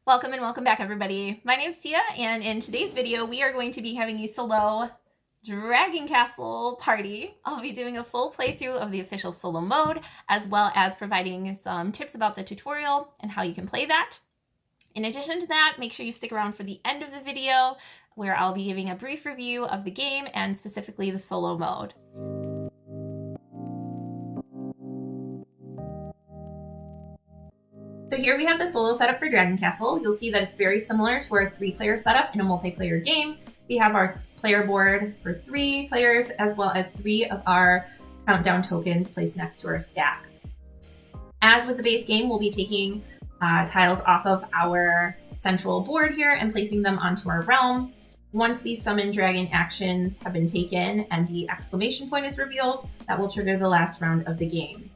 Welcome and welcome back, everybody. My name's Tia, and in today's video, we are going to be having a solo Dragon Castle party. I'll be doing a full playthrough of the official solo mode, as well as providing some tips about the tutorial and how you can play that. In addition to that, make sure you stick around for the end of the video, where I'll be giving a brief review of the game and specifically the solo mode. So here we have the solo setup for Dragon Castle. You'll see that it's very similar to our 3-player setup in a multiplayer game. We have our player board for 3 players, as well as 3 of our countdown tokens placed next to our stack. As with the base game, we'll be taking tiles off of our central board here and placing them onto our realm. Once these summon dragon actions have been taken and the exclamation point is revealed, that will trigger the last round of the game.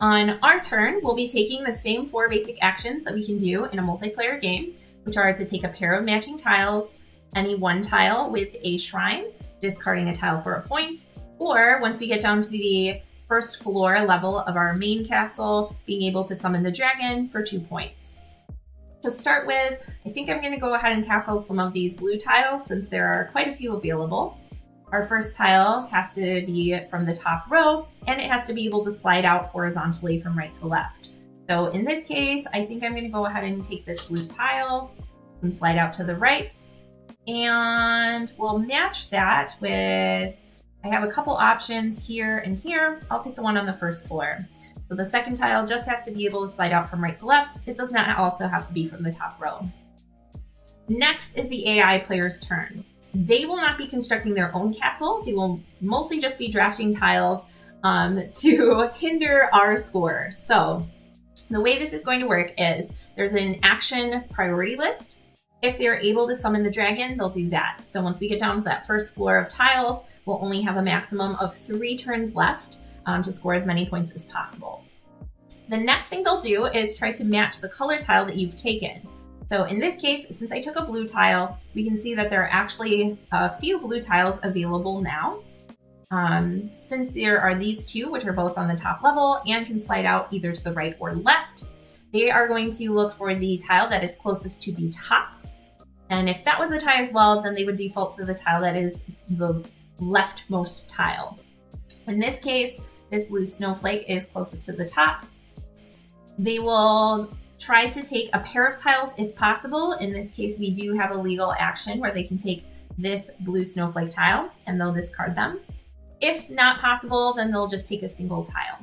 On our turn, we'll be taking the same 4 basic actions that we can do in a multiplayer game, which are to take a pair of matching tiles, any one tile with a shrine, discarding a tile for a point, or once we get down to the first floor level of our main castle, being able to summon the dragon for 2 points. To start with, I think I'm going to go ahead and tackle some of these blue tiles since there are quite a few available. Our first tile has to be from the top row, and it has to be able to slide out horizontally from right to left. So in this case, I think I'm going to go ahead and take this blue tile and slide out to the right. And we'll match that with, I have a couple options here and here. I'll take the one on the first floor. So the second tile just has to be able to slide out from right to left. It does not also have to be from the top row. Next is the AI player's turn. They will not be constructing their own castle. They will mostly just be drafting tiles to hinder our score. So the way this is going to work is there's an action priority list. If they're able to summon the dragon, they'll do that. So once we get down to that first floor of tiles, we'll only have a maximum of 3 turns left to score as many points as possible. The next thing they'll do is try to match the color tile that you've taken. So in this case, since I took a blue tile, we can see that there are actually a few blue tiles available now. Since there are these 2, which are both on the top level and can slide out either to the right or left, they are going to look for the tile that is closest to the top. And if that was a tie as well, then they would default to the tile that is the leftmost tile. In this case, this blue snowflake is closest to the top. They will try to take a pair of tiles if possible. In this case, we do have a legal action where they can take this blue snowflake tile and they'll discard them. If not possible, then they'll just take a single tile.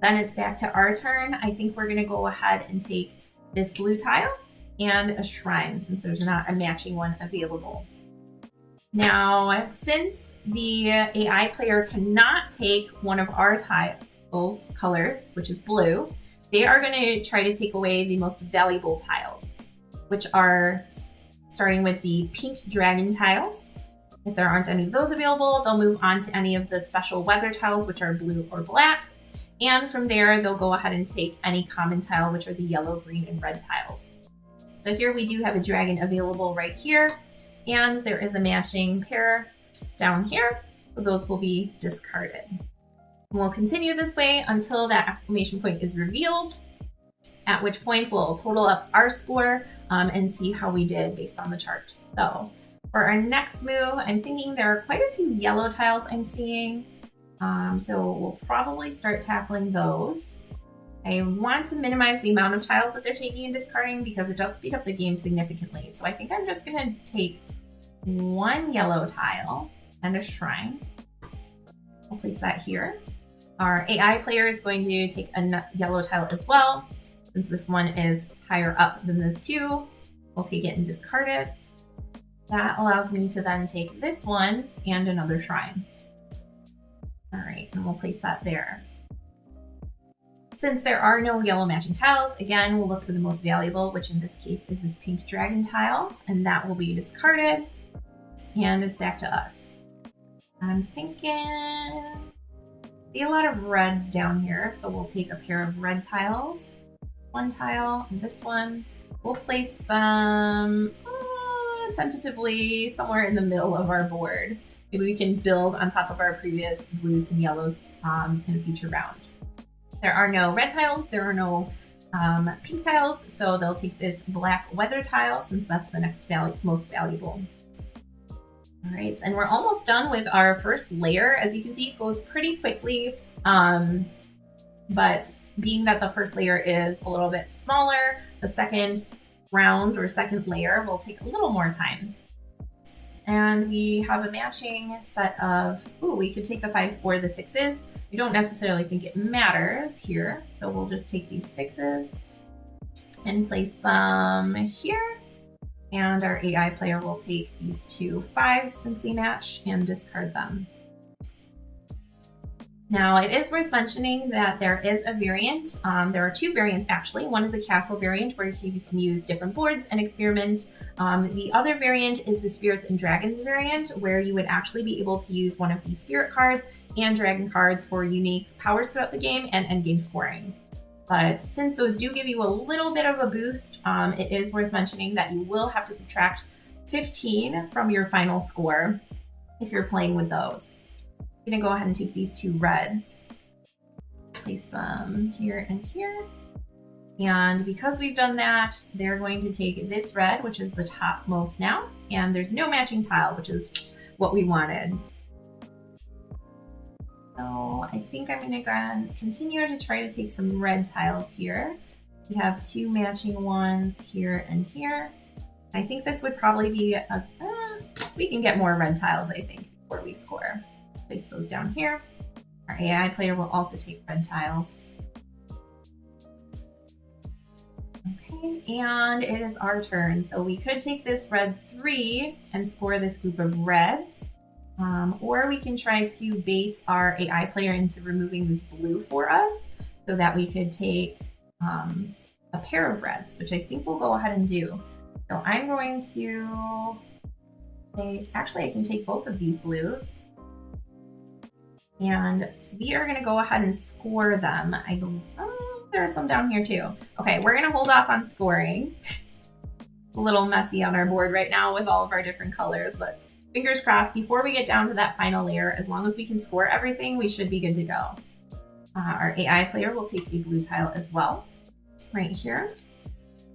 Then it's back to our turn. I think we're going to go ahead and take this blue tile and a shrine since there's not a matching one available. Now, since the AI player cannot take one of our tiles colors, which is blue, they are going to try to take away the most valuable tiles, which are starting with the pink dragon tiles. If there aren't any of those available, they'll move on to any of the special weather tiles, which are blue or black. And from there, they'll go ahead and take any common tile, which are the yellow, green, and red tiles. So here we do have a dragon available right here, and there is a matching pair down here. So those will be discarded. And we'll continue this way until that exclamation point is revealed, at which point we'll total up our score and see how we did based on the chart. So for our next move, I'm thinking there are quite a few yellow tiles I'm seeing. So we'll probably start tackling those. I want to minimize the amount of tiles that they're taking and discarding because it does speed up the game significantly. So I think I'm just going to take 1 yellow tile and a shrine. I'll place that here. Our AI player is going to take a yellow tile as well. Since this one is higher up than the 2, we'll take it and discard it. That allows me to then take this one and another shrine. All right, and we'll place that there. Since there are no yellow matching tiles, again, we'll look for the most valuable, which in this case is this pink dragon tile, and that will be discarded. And it's back to us. I'm thinking, see a lot of reds down here, so we'll take a pair of red tiles. 1 tile and this one. We'll place them tentatively somewhere in the middle of our board. Maybe we can build on top of our previous blues and yellows in a future round. There are no red tiles, there are no pink tiles, so they'll take this black weather tile since that's the next most valuable. All right, and we're almost done with our first layer. As you can see, it goes pretty quickly, but being that the first layer is a little bit smaller, the second round or second layer will take a little more time. And we have a matching set of, we could take the 5s or the 6s. We don't necessarily think it matters here, so we'll just take these 6s and place them here. And our AI player will take these 2 5s since they match and discard them. Now, it is worth mentioning that there is a variant. There are 2 variants, actually. One is a castle variant where you can use different boards and experiment. The other variant is the Spirits and Dragons variant, where you would actually be able to use one of these spirit cards and dragon cards for unique powers throughout the game and endgame scoring. But since those do give you a little bit of a boost, it is worth mentioning that you will have to subtract 15 from your final score if you're playing with those. I'm gonna go ahead and take these 2 reds, place them here and here. And because we've done that, they're going to take this red, which is the topmost now, and there's no matching tile, which is what we wanted. So I think I'm gonna go and continue to try to take some red tiles here. We have 2 matching ones here and here. I think this would probably be we can get more red tiles, I think, before we score. Place those down here. Our AI player will also take red tiles. Okay, and it is our turn. So we could take this red 3 and score this group of reds. Or we can try to bait our AI player into removing this blue for us so that we could take a pair of reds, which I think we'll go ahead and do. So I'm going to actually I can take both of these blues. And we are going to go ahead and score them. I believe, there are some down here too. Okay, we're going to hold off on scoring. A little messy on our board right now with all of our different colors, but fingers crossed, before we get down to that final layer, as long as we can score everything, we should be good to go. Our AI player will take a blue tile as well, right here.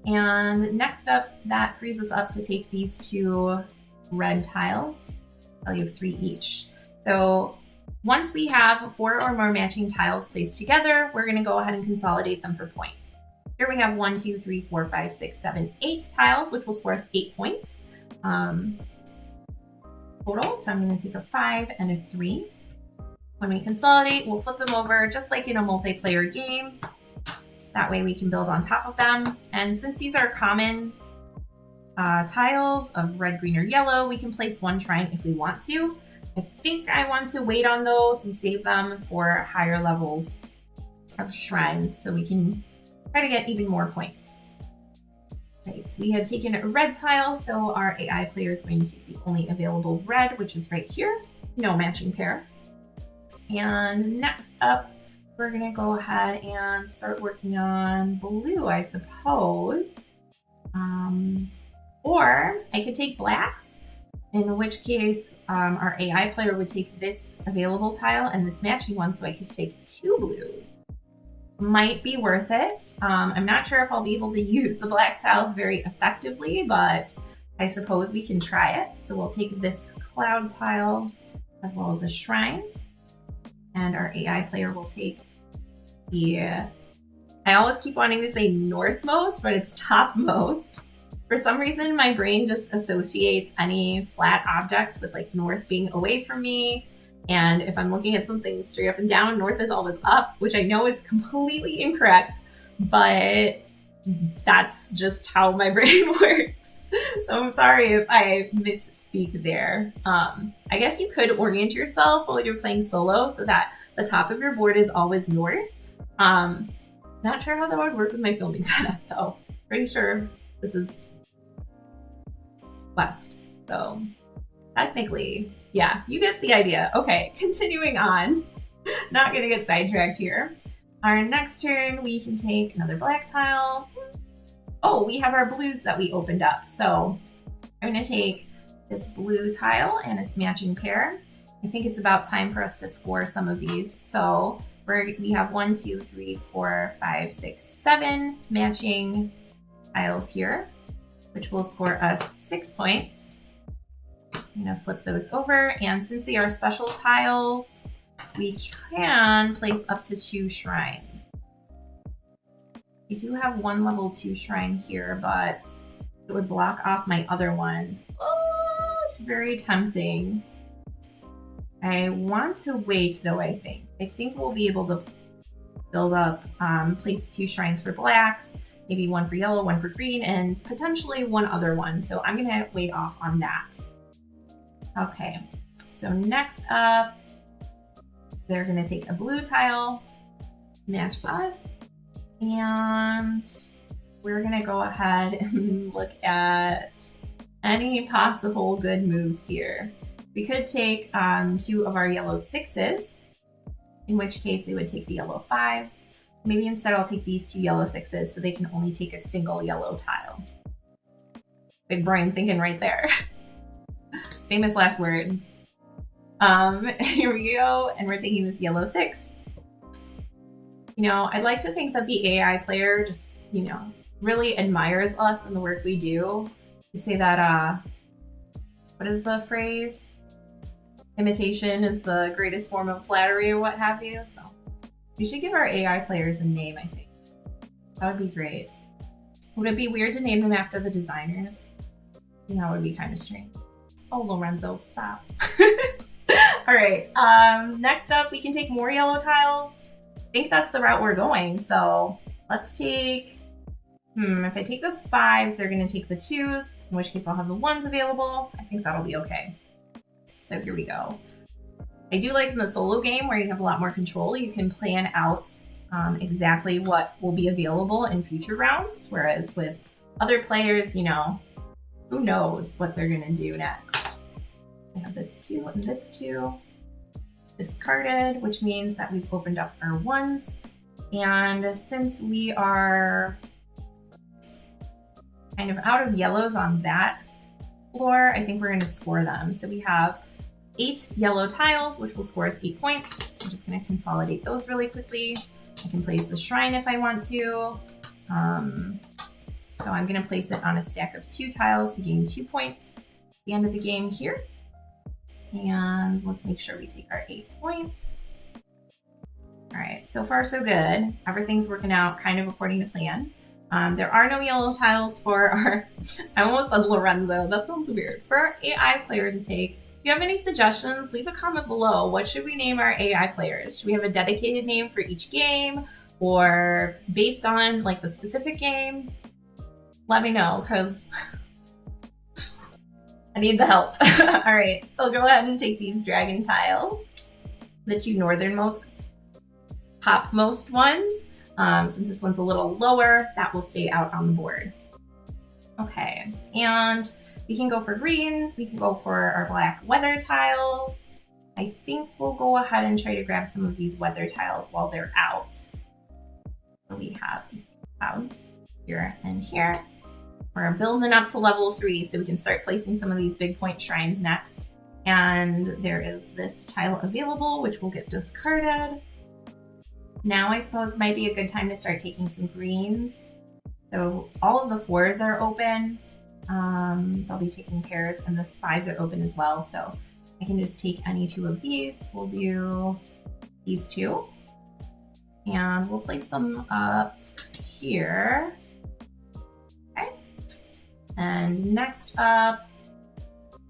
And next up, that frees us up to take these 2 red tiles, value of 3 each. So once we have 4 or more matching tiles placed together, we're going to go ahead and consolidate them for points. Here we have 1, 2, 3, 4, 5, 6, 7, 8 tiles, which will score us 8 points total. So I'm going to take a 5 and a 3. When we consolidate, we'll flip them over just like in a multiplayer game. That way we can build on top of them. And since these are common tiles of red, green, or yellow, we can place 1 shrine if we want to. I think I want to wait on those and save them for higher levels of shrines so we can try to get even more points. Right, so we had taken a red tile, so our AI player is going to take the only available red, which is right here. No matching pair. And next up, we're going to go ahead and start working on blue, I suppose. Or I could take blacks, in which case our AI player would take this available tile and this matching one, so I could take 2 blues. Might be worth it. I'm not sure if I'll be able to use the black tiles very effectively, but I suppose we can try it. So we'll take this cloud tile as well as a shrine, and our AI player will take the, I always keep wanting to say northmost, but it's topmost. For some reason, my brain just associates any flat objects with like north being away from me. And if I'm looking at something straight up and down, north is always up, which I know is completely incorrect, but that's just how my brain works. So I'm sorry if I misspeak there. I guess you could orient yourself while you're playing solo so that the top of your board is always north. Not sure how that would work with my filming setup though. Pretty sure this is west. So technically, yeah, you get the idea. Okay, continuing on. Not gonna get sidetracked here. Our next turn, we can take another black tile. Oh, we have our blues that we opened up. So I'm gonna take this blue tile and its matching pair. I think it's about time for us to score some of these. So we have 1, 2, 3, 4, 5, 6, 7 matching tiles here, which will score us 6 points. I'm gonna flip those over, and since they are special tiles, we can place up to 2 shrines. We do have 1 level 2 shrine here, but it would block off my other one. Oh, it's very tempting. I want to wait though, I think we'll be able to build up, place 2 shrines for blacks, maybe 1 for yellow, 1 for green, and potentially 1 other one. So I'm gonna wait off on that. Okay, so next up, they're gonna take a blue tile, match us, and we're gonna go ahead and look at any possible good moves here. We could take 2 of our yellow 6s, in which case they would take the yellow 5s. Maybe instead I'll take these 2 yellow 6s so they can only take a single yellow tile. Big brain thinking right there. Famous last words. Here we go, and we're taking this yellow 6. You know, I'd like to think that the AI player just, you know, really admires us and the work we do. You say that, what is the phrase? Imitation is the greatest form of flattery or what have you. So we should give our AI players a name, I think. That would be great. Would it be weird to name them after the designers? You know, it would be kind of strange. Oh, Lorenzo, stop. All right, next up, we can take more yellow tiles. I think that's the route we're going. So let's take, if I take the 5s, they're gonna take the 2s, in which case I'll have the 1s available. I think that'll be okay. So here we go. I do like in the solo game where you have a lot more control. You can plan out exactly what will be available in future rounds. Whereas with other players, you know, who knows what they're gonna do next. I have this 2 and this 2 discarded, which means that we've opened up our 1s. And since we are kind of out of yellows on that floor, I think we're gonna score them. So we have 8 yellow tiles, which will score us 8 points. I'm just gonna consolidate those really quickly. I can place a shrine if I want to. So I'm gonna place it on a stack of 2 tiles to gain 2 points at the end of the game here. And let's make sure we take our 8 points. All right, so far so good. Everything's working out kind of according to plan. There are no yellow tiles for our, I almost said Lorenzo, that sounds weird, for our AI player to take. If you have any suggestions, leave a comment below. What should we name our AI players? Should we have a dedicated name for each game or based on like the specific game? Let me know, because I need the help. All right, I'll go ahead and take these dragon tiles, the 2 northernmost, topmost ones. Since this one's a little lower, that will stay out on the board. Okay, and we can go for greens. We can go for our black weather tiles. I think we'll go ahead and try to grab some of these weather tiles while they're out. So we have these clouds here and here. We're building up to level 3 so we can start placing some of these big point shrines next. And there is this tile available, which will get discarded. Now I suppose might be a good time to start taking some greens. So all of the 4s are open. They'll be taking pairs, and the 5s are open as well. So I can just take any 2 of these. We'll do these 2. And we'll place them up here. Okay. And next up,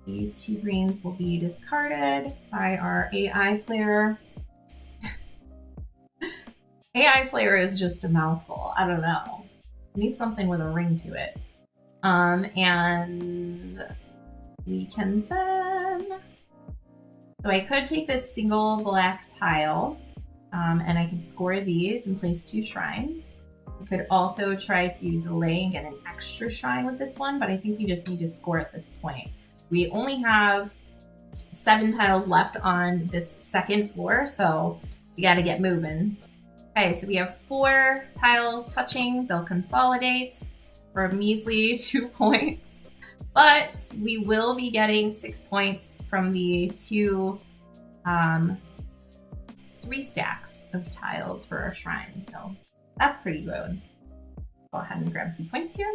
these 2 greens will be discarded by our AI player. AI player is just a mouthful. I don't know. Need something with a ring to it. And we can then, so I could take this single black tile, and I could score these and place 2 shrines. I could also try to delay and get an extra shrine with this one, but I think we just need to score at this point. We only have 7 tiles left on this second floor, so we gotta get moving. Okay, so we have 4 tiles touching. They'll consolidate for a measly 2 points, but we will be getting 6 points from the 2 3 stacks of tiles for our shrine. So that's pretty good. Go ahead and grab 2 points here.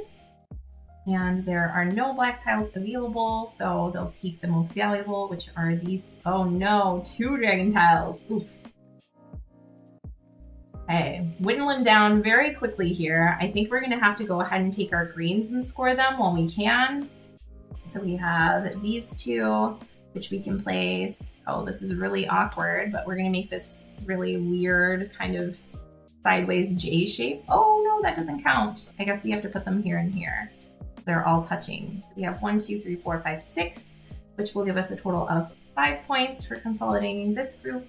And there are no black tiles available, so they'll take the most valuable, which are these. Oh no, 2 dragon tiles. Oof. Okay, whittling down very quickly here. I think we're gonna have to go ahead and take our greens and score them while we can. So we have these 2, which we can place. Oh, this is really awkward, but we're gonna make this really weird kind of sideways J shape. Oh no, that doesn't count. I guess we have to put them here and here. They're all touching. So we have 1, 2, 3, 4, 5, 6, which will give us a total of 5 points for consolidating this group.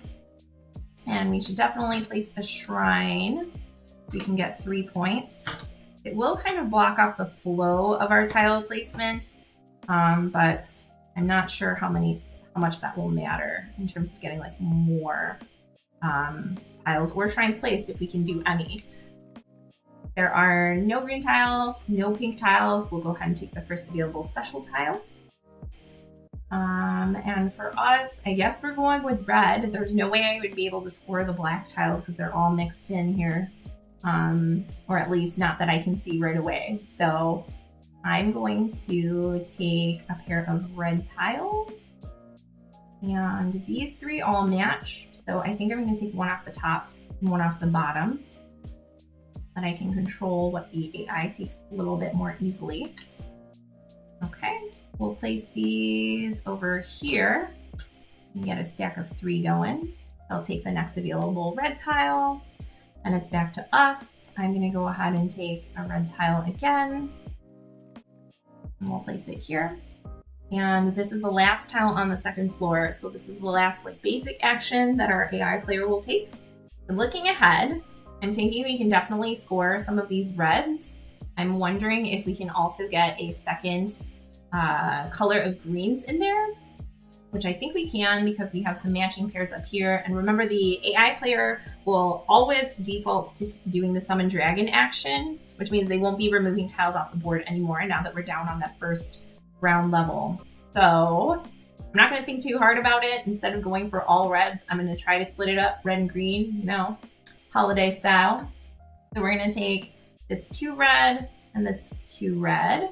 And we should definitely place a shrine. We can get 3 points. It will kind of block off the flow of our tile placement, but I'm not sure how much that will matter in terms of getting like more tiles or shrines placed if we can do any. There are no green tiles, no pink tiles. We'll go ahead and take the first available special tile. And for us, I guess we're going with red. There's no way I would be able to score the black tiles because they're all mixed in here. Or at least not that I can see right away. So I'm going to take a pair of red tiles. And these 3 all match. So I think I'm going to take one off the top and one off the bottom. That I can control what the AI takes a little bit more easily. Okay, so we'll place these over here. So we get a stack of 3 going. I'll take the next available red tile, and it's back to us. I'm gonna go ahead and take a red tile again, and we'll place it here. And this is the last tile on the second floor, so this is the last like basic action that our AI player will take. And looking ahead, I'm thinking we can definitely score some of these reds. I'm wondering if we can also get a second color of greens in there, which I think we can because we have some matching pairs up here. And remember, the AI player will always default to doing the summon dragon action, which means they won't be removing tiles off the board anymore now that we're down on that first ground level. So I'm not going to think too hard about it. Instead of going for all reds, I'm going to try to split it up, red and green, you know, holiday style. So we're going to take this 2 red and this 2 red.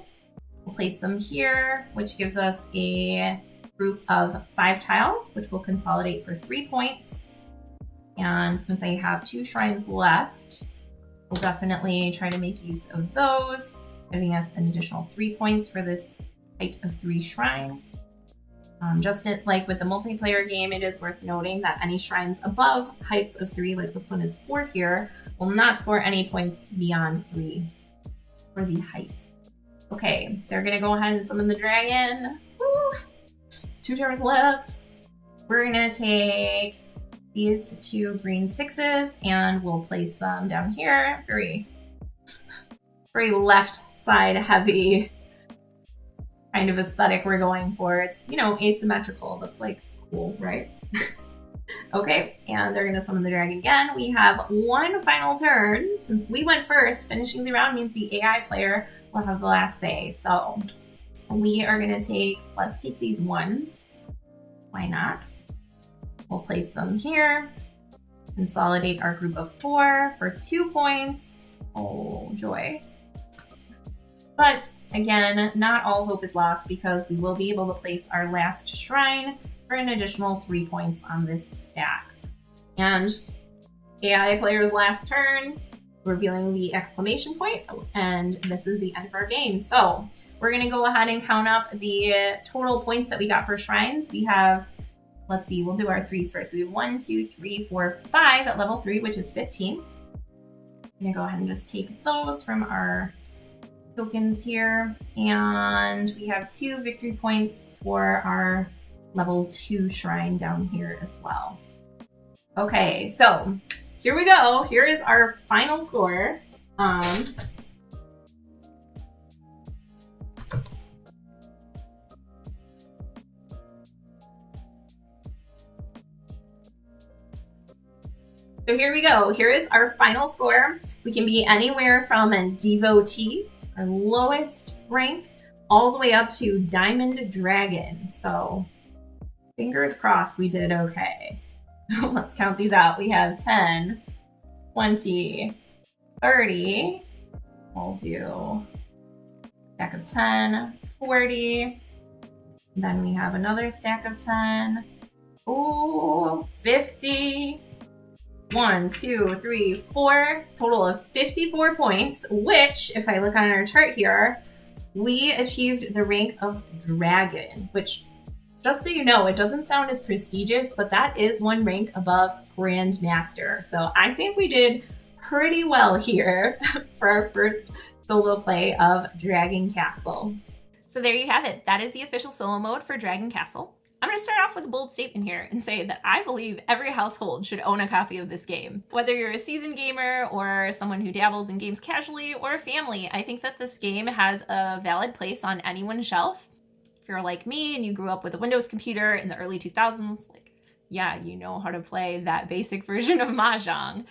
We'll place them here, which gives us a group of 5 tiles, which will consolidate for 3 points. And since I have 2 shrines left, we'll definitely try to make use of those, giving us an additional 3 points for this height of 3 shrine. Just like with the multiplayer game, it is worth noting that any shrines above heights of 3, like this one is 4 here, will not score any points beyond 3 for the heights. Okay, they're gonna go ahead and summon the dragon. Woo! 2 turns left. We're gonna take these 2 green 6s and we'll place them down here. Very left side heavy kind of aesthetic we're going for. It's, you know, asymmetrical. That's like cool, right? Okay, and they're gonna summon the dragon again. We have 1 final turn. Since we went first, finishing the round means the AI player will have the last say. So we are gonna take, let's take these 1s. Why not? We'll place them here. Consolidate our group of 4 for 2 points. Oh, joy. But again, not all hope is lost because we will be able to place our last shrine for an additional 3 points on this stack. And AI player's last turn, revealing the exclamation point, and this is the end of our game. So we're gonna go ahead and count up the total points that we got for shrines. We have, let's see, we'll do our 3s first. So we have 1, 2, 3, 4, 5 at level 3, which is 15. I'm gonna go ahead and just take those from our tokens here, and we have 2 victory points for our level 2 shrine down here as well. Okay, so here we go. Here is our final score. So here we go. Here is our final score. We can be anywhere from a devotee, our lowest rank, all the way up to Diamond Dragon. So fingers crossed we did okay. Let's count these out. We have 10, 20, 30. We'll do stack of 10, 40. Then we have another stack of 10. Oh, 50. 1, 2, 3, 4. Total of 54 points, which, if I look on our chart here, we achieved the rank of Dragon, which, just so you know, it doesn't sound as prestigious, but that is one rank above Grandmaster. So I think we did pretty well here for our first solo play of Dragon Castle. So there you have it. That is the official solo mode for Dragon Castle. I'm going to start off with a bold statement here and say that I believe every household should own a copy of this game. Whether you're a seasoned gamer or someone who dabbles in games casually or a family, I think that this game has a valid place on anyone's shelf. If you're like me and you grew up with a Windows computer in the early 2000s, like, yeah, you know how to play that basic version of Mahjong.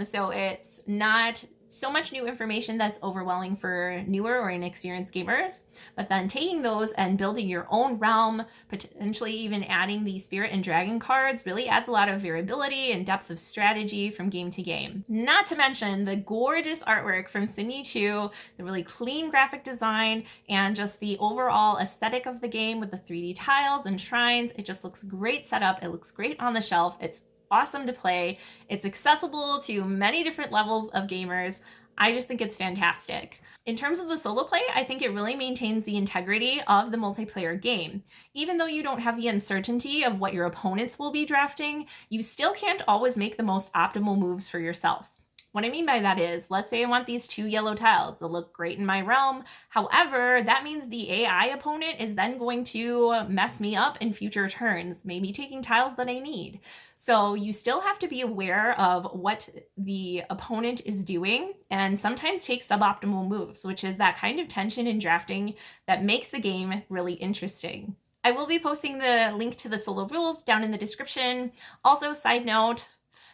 So it's not so much new information that's overwhelming for newer or inexperienced gamers, but then taking those and building your own realm, potentially even adding the Spirit and Dragon cards, really adds a lot of variability and depth of strategy from game to game. Not to mention the gorgeous artwork from Sydney Chu, the really clean graphic design, and just the overall aesthetic of the game with the 3D tiles and shrines. It just looks great setup. It looks great on the shelf. It's awesome to play. It's accessible to many different levels of gamers. I just think it's fantastic. In terms of the solo play, I think it really maintains the integrity of the multiplayer game. Even though you don't have the uncertainty of what your opponents will be drafting, you still can't always make the most optimal moves for yourself. What I mean by that is, let's say I want these 2 yellow tiles. They'll look great in my realm. However, that means the AI opponent is then going to mess me up in future turns, maybe taking tiles that I need. So you still have to be aware of what the opponent is doing and sometimes take suboptimal moves, which is that kind of tension in drafting that makes the game really interesting. I will be posting the link to the solo rules down in the description. Also, side note,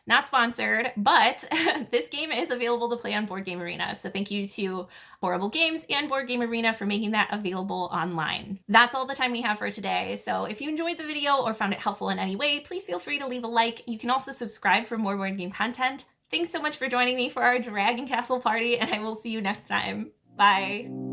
not sponsored, but this game is available to play on Board Game Arena. So thank you to Horrible Games and Board Game Arena for making that available online. That's all the time we have for today. So if you enjoyed the video or found it helpful in any way, please feel free to leave a like. You can also subscribe for more board game content. Thanks so much for joining me for our Dragon Castle party, and I will see you next time. Bye.